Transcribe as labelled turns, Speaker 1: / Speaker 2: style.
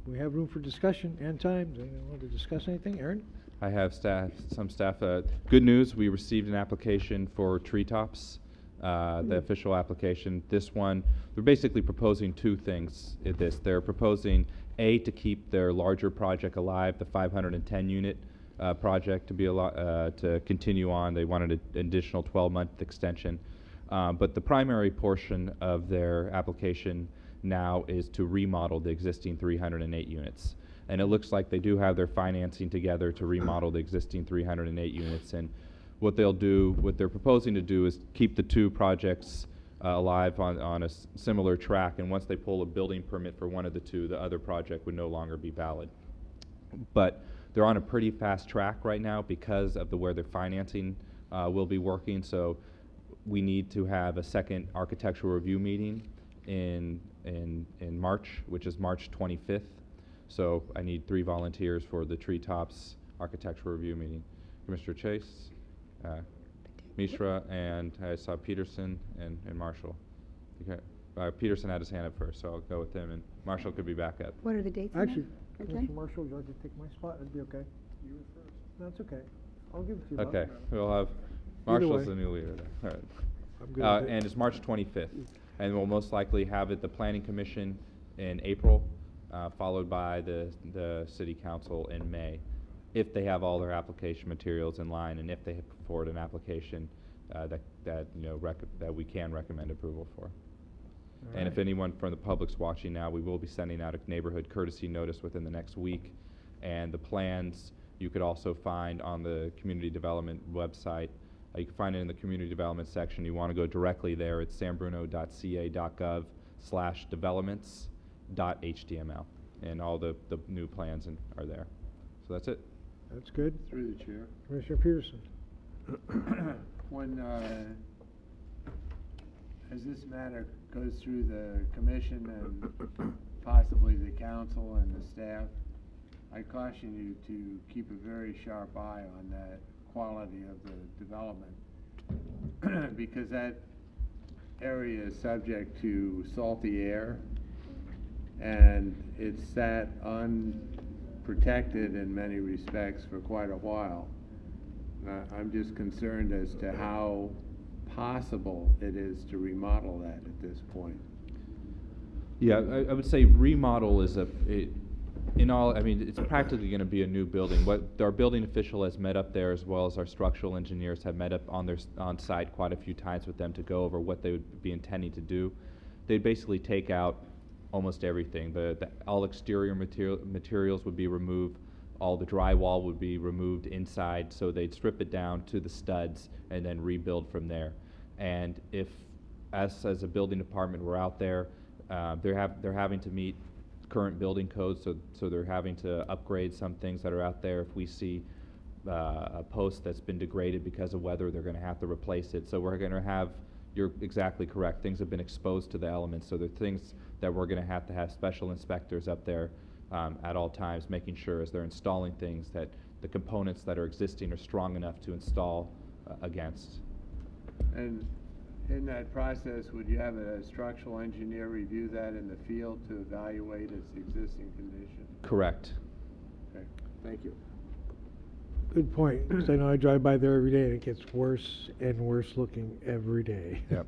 Speaker 1: We have room for discussion and time. Does anyone want to discuss anything? Aaron?
Speaker 2: I have some staff. Good news, we received an application for treetops, the official application. This one, they're basically proposing two things in this. They're proposing, A, to keep their larger project alive, the 510 unit project to continue on. They wanted an additional 12-month extension. But the primary portion of their application now is to remodel the existing 308 units. And it looks like they do have their financing together to remodel the existing 308 units. And what they're proposing to do is keep the two projects alive on a similar track. And once they pull a building permit for one of the two, the other project would no longer be valid. But they're on a pretty fast track right now because of where their financing will be working. So we need to have a second architectural review meeting in March, which is March 25th. So I need 3 volunteers for the Treetops architectural review meeting. Commissioner Chase, Mishra, and I saw Peterson and Marshall. Okay. Peterson had his hand up first, so I'll go with him, and Marshall could be back up.
Speaker 3: What are the dates?
Speaker 1: Actually,
Speaker 3: Okay.
Speaker 1: Mr. Marshall, would you like to take my spot? That'd be okay. You were first. That's okay. I'll give it to you, Bob.
Speaker 2: Okay, we'll have
Speaker 1: Either
Speaker 2: Marshall's
Speaker 1: way.
Speaker 2: the new leader there. All right.
Speaker 1: I'm good with it.
Speaker 2: And it's March 25th. And we'll most likely have it, the Planning Commission in April, followed by the City Council in May, if they have all their application materials in line and if they have put forward an application that we can recommend approval for. And if anyone from the public's watching now, we will be sending out a neighborhood courtesy notice within the next week. And the plans you could also find on the community development website. You can find it in the community development section. You want to go directly there. It's sanbruno.ca.gov/developments.html. And all the new plans are there. So that's it.
Speaker 1: That's good.
Speaker 4: Through the chair.
Speaker 1: Commissioner Peterson.
Speaker 4: When, as this matter goes through the commission and possibly the council and the staff, I caution you to keep a very sharp eye on that quality of the development because that area is subject to salty air and it's sat unprotected in many respects for quite a while. I'm just concerned as to how possible it is to remodel that at this point.
Speaker 2: Yeah, I would say remodel is it's practically going to be a new building. What our building official has met up there, as well as our structural engineers have met up on site quite a few times with them to go over what they would be intending to do. They'd basically take out almost everything. All exterior materials would be removed. All the drywall would be removed inside, so they'd strip it down to the studs and then rebuild from there. And if us as a building department were out there, they're having to meet current building codes, so they're having to upgrade some things that are out there. If we see a post that's been degraded because of weather, they're going to have to replace it. So we're going to have, you're exactly correct, things have been exposed to the elements, so there are things that we're going to have special inspectors up there at all times, making sure as they're installing things that the components that are existing are strong enough to install against.
Speaker 4: And in that process, would you have a structural engineer review that in the field to evaluate its existing condition?
Speaker 2: Correct.
Speaker 4: Okay, thank you.
Speaker 1: Good point. 'Cause I know I drive by there every day and it gets worse and worse looking every day.
Speaker 2: Yep.